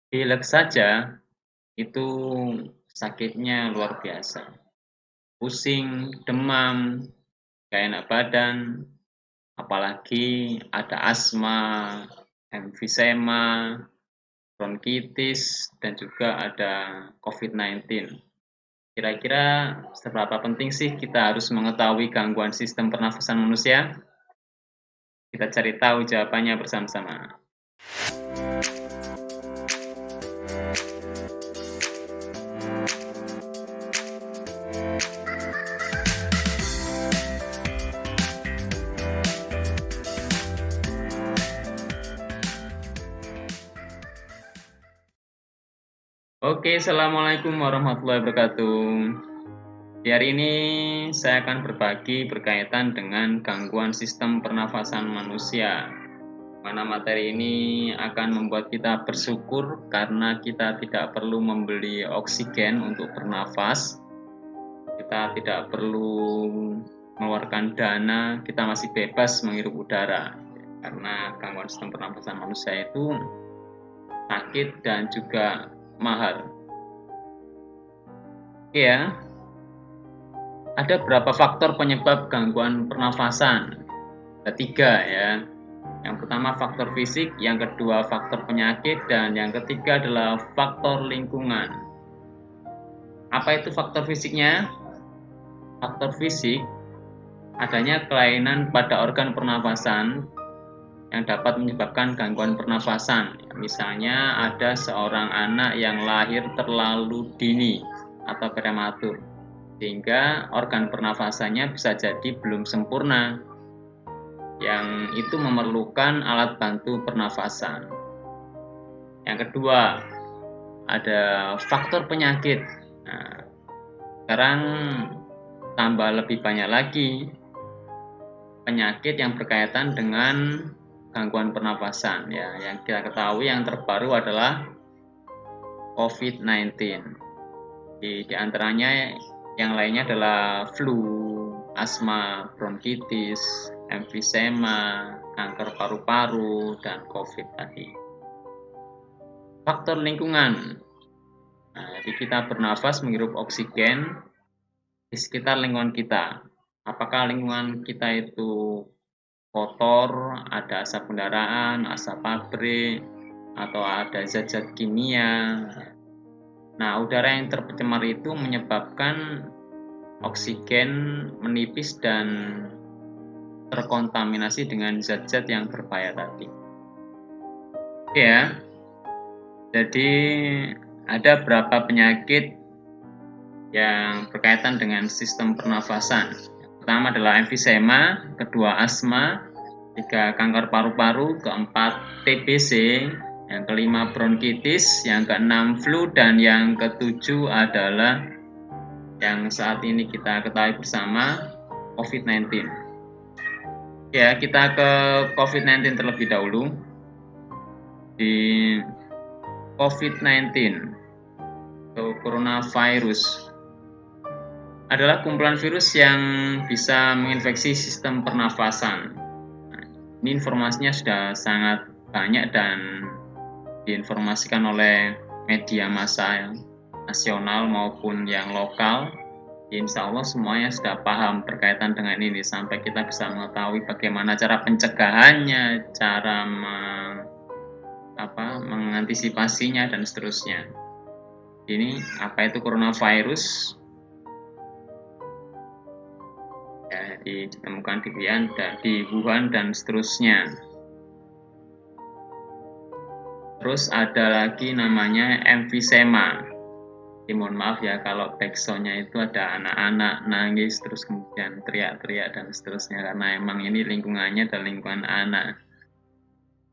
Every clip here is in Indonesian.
Pilek saja itu sakitnya luar biasa. Pusing, demam, gak enak badan, apalagi ada asma, emfisema, bronkitis, dan juga ada COVID-19. Kira-kira seberapa penting sih kita harus mengetahui gangguan sistem pernafasan manusia? Kita cari tahu jawabannya bersama-sama. Oke, Assalamualaikum warahmatullahi wabarakatuh. Di hari ini saya akan berbagi berkaitan dengan gangguan sistem pernafasan manusia. Mana materi ini akan membuat kita bersyukur karena kita tidak perlu membeli oksigen untuk bernafas. Kita tidak perlu mengeluarkan dana, kita masih bebas menghirup udara. Karena gangguan sistem pernafasan manusia itu sakit dan juga mahal. Oke ya, ada berapa faktor penyebab gangguan pernafasan? Ada 3 ya. Yang pertama faktor fisik, yang kedua faktor penyakit, dan yang ketiga adalah faktor lingkungan. Apa itu faktor fisiknya? Faktor fisik adanya kelainan pada organ pernafasan yang dapat menyebabkan gangguan pernafasan. Misalnya ada seorang anak yang lahir terlalu dini atau prematur, sehingga organ pernafasannya bisa jadi belum sempurna, yang itu memerlukan alat bantu pernafasan. Yang kedua, ada faktor penyakit. Nah, sekarang tambah lebih banyak lagi penyakit yang berkaitan dengan gangguan pernafasan ya. Yang kita ketahui yang terbaru adalah COVID-19. Di antaranya yang lainnya adalah flu, asma, bronkitis, emfisema, kanker paru-paru, dan COVID tadi. Faktor lingkungan. Nah, jadi kita bernafas menghirup oksigen di sekitar lingkungan kita. Apakah lingkungan kita itu kotor, ada asap kendaraan, asap pabrik, atau ada zat-zat kimia. Nah, udara yang tercemar itu menyebabkan oksigen menipis dan terkontaminasi dengan zat-zat yang berbahaya tadi. Oke ya, jadi ada berapa penyakit yang berkaitan dengan sistem pernafasan. Yang pertama adalah emfisema, kedua asma, tiga kanker paru-paru, keempat TBC, yang kelima bronkitis, yang keenam flu, dan yang ketujuh adalah yang saat ini kita ketahui bersama COVID-19. Ya, kita ke COVID-19 terlebih dahulu. Di COVID-19 atau coronavirus adalah kumpulan virus yang bisa menginfeksi sistem pernafasan. Nah, ini informasinya sudah sangat banyak dan diinformasikan oleh media massa nasional maupun yang lokal. Insya Allah semuanya sudah paham berkaitan dengan ini sampai kita bisa mengetahui bagaimana cara pencegahannya, cara mengantisipasinya dan seterusnya. Ini apa itu coronavirus? Ya, ditemukan di Wuhan dan seterusnya. Terus ada lagi namanya emfisema. Mohon maaf ya kalau backsoundnya itu ada anak-anak nangis terus kemudian teriak-teriak dan seterusnya karena emang ini lingkungannya adalah lingkungan anak.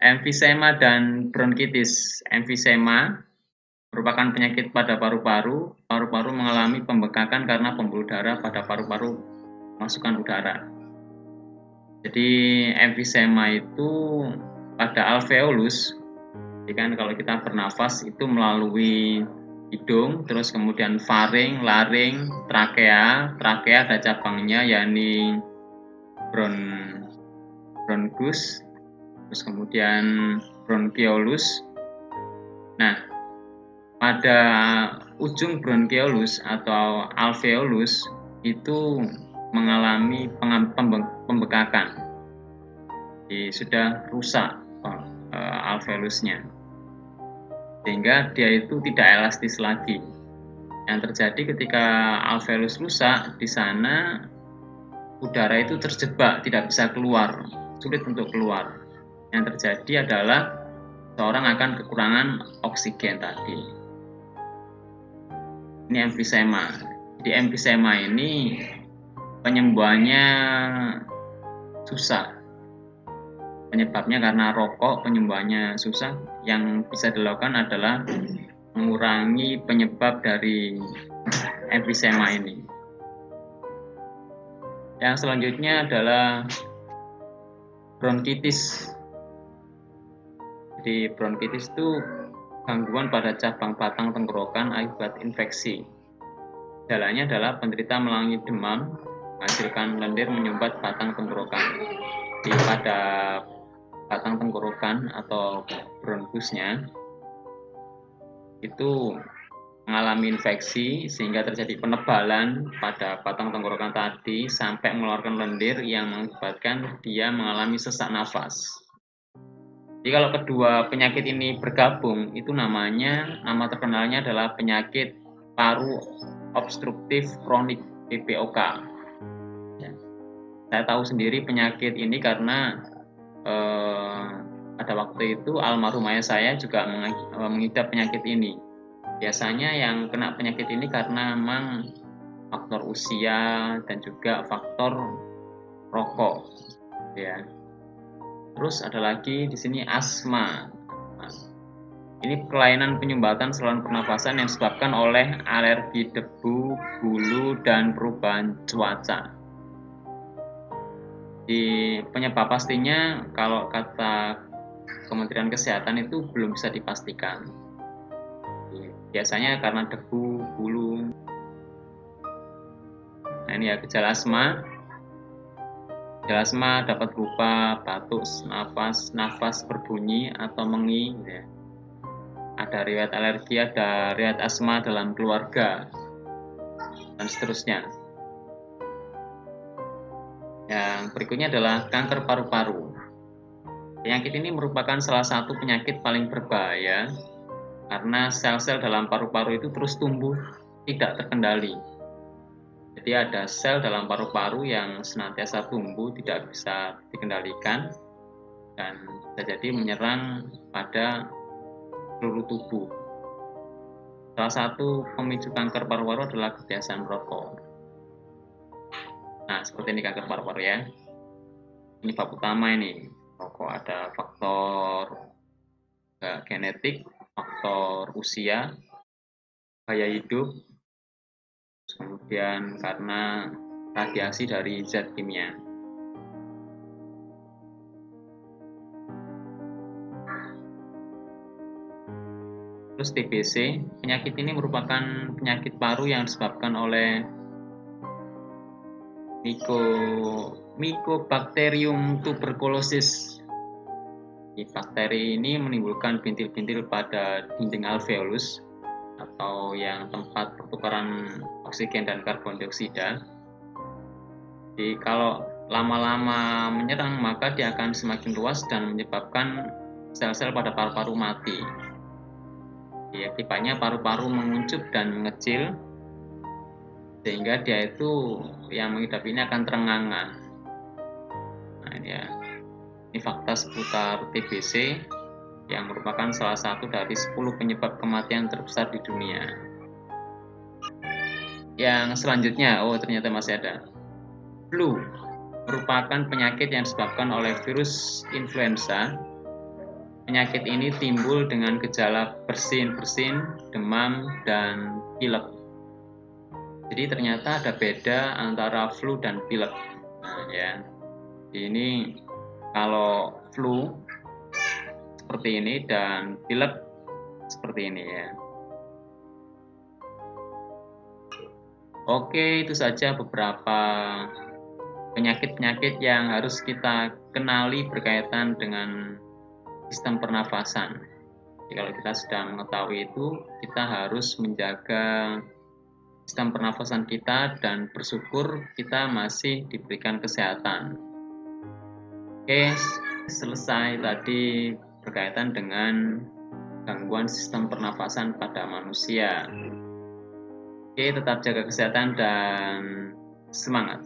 Emfisema dan bronkitis. Emfisema merupakan penyakit pada paru-paru. Paru-paru mengalami pembekakan karena pembuluh darah pada paru-paru masukkan udara. Jadi emfisema itu pada alveolus. Jadi kan kalau kita bernafas itu melalui hidung, terus kemudian faring, laring, trakea. Trakea ada cabangnya yakni bronchus, terus kemudian bronchiolus. Nah, pada ujung bronkiolus atau alveolus itu mengalami pembekakan. Jadi sudah rusak alveolusnya, sehingga dia itu tidak elastis lagi. Yang terjadi ketika alveolus rusak, di sana udara itu terjebak, tidak bisa keluar, sulit untuk keluar. Yang terjadi adalah seorang akan kekurangan oksigen tadi. Ini emfisema. Di emfisema ini penyembuhannya susah. Penyebabnya karena rokok, penyembuhannya susah. Yang bisa dilakukan adalah mengurangi penyebab dari emfisema ini. Yang selanjutnya adalah bronkitis. Jadi bronkitis itu gangguan pada cabang batang tenggorokan akibat infeksi. Gejalanya adalah penderita mengalami demam, menghasilkan lendir menyumbat batang tenggorokan. Di pada batang tenggorokan atau bronkusnya itu mengalami infeksi sehingga terjadi penebalan pada batang tenggorokan tadi sampai mengeluarkan lendir yang mengakibatkan dia mengalami sesak nafas. Jadi kalau kedua penyakit ini bergabung, itu nama terkenalnya adalah penyakit paru obstruktif kronik (PPOK). Ya. Saya tahu sendiri penyakit ini karena pada waktu itu almarhum ayah saya juga mengidap penyakit ini. Biasanya yang kena penyakit ini karena memang faktor usia dan juga faktor rokok, ya. Terus ada lagi di sini asma. Ini kelainan penyumbatan saluran pernafasan yang disebabkan oleh alergi debu, bulu, dan perubahan cuaca. Di penyebab pastinya kalau kata Kementerian Kesehatan itu belum bisa dipastikan. Biasanya karena debu, bulu. Nah ini ya gejala asma. Gejala asma dapat berupa batuk, nafas berbunyi atau mengi. Ya. Ada riwayat alergi, ada riwayat asma dalam keluarga, dan seterusnya. Yang berikutnya adalah kanker paru-paru. Penyakit ini merupakan salah satu penyakit paling berbahaya karena sel-sel dalam paru-paru itu terus tumbuh tidak terkendali. Jadi ada sel dalam paru-paru yang senantiasa tumbuh tidak bisa dikendalikan dan bisa jadi menyerang pada seluruh tubuh. Salah satu pemicu kanker paru-paru adalah kebiasaan merokok. Nah, seperti ini kanker paru-paru ya. Ini bab utama ini. Rokok ada faktor genetik, faktor usia, gaya hidup, kemudian karena radiasi dari zat kimia. Terus TBC, penyakit ini merupakan penyakit paru yang disebabkan oleh Mycobacterium tuberculosis. Bakteri ini menimbulkan bintil-bintil pada dinding alveolus atau yang tempat pertukaran oksigen dan karbon dioksida. Jadi kalau lama-lama menyerang maka dia akan semakin luas dan menyebabkan sel-sel pada paru-paru mati. Jadi akibatnya paru-paru menguncup dan mengecil sehingga dia itu yang mengidap ini akan terenganga. Nah ini ya, ini fakta seputar TBC yang merupakan salah satu dari 10 penyebab kematian terbesar di dunia. Yang selanjutnya, ternyata masih ada. Flu merupakan penyakit yang disebabkan oleh virus influenza. Penyakit ini timbul dengan gejala bersin-bersin, demam, dan pilek. Jadi ternyata ada beda antara flu dan pilek. Nah, ya. Ini kalau flu seperti ini dan pilek seperti ini ya. Oke, itu saja beberapa penyakit-penyakit yang harus kita kenali berkaitan dengan sistem pernafasan. Jadi kalau kita sudah mengetahui itu, kita harus menjaga sistem pernafasan kita dan bersyukur kita masih diberikan kesehatan. Oke, selesai tadi berkaitan dengan gangguan sistem pernafasan pada manusia. Oke, tetap jaga kesehatan dan semangat.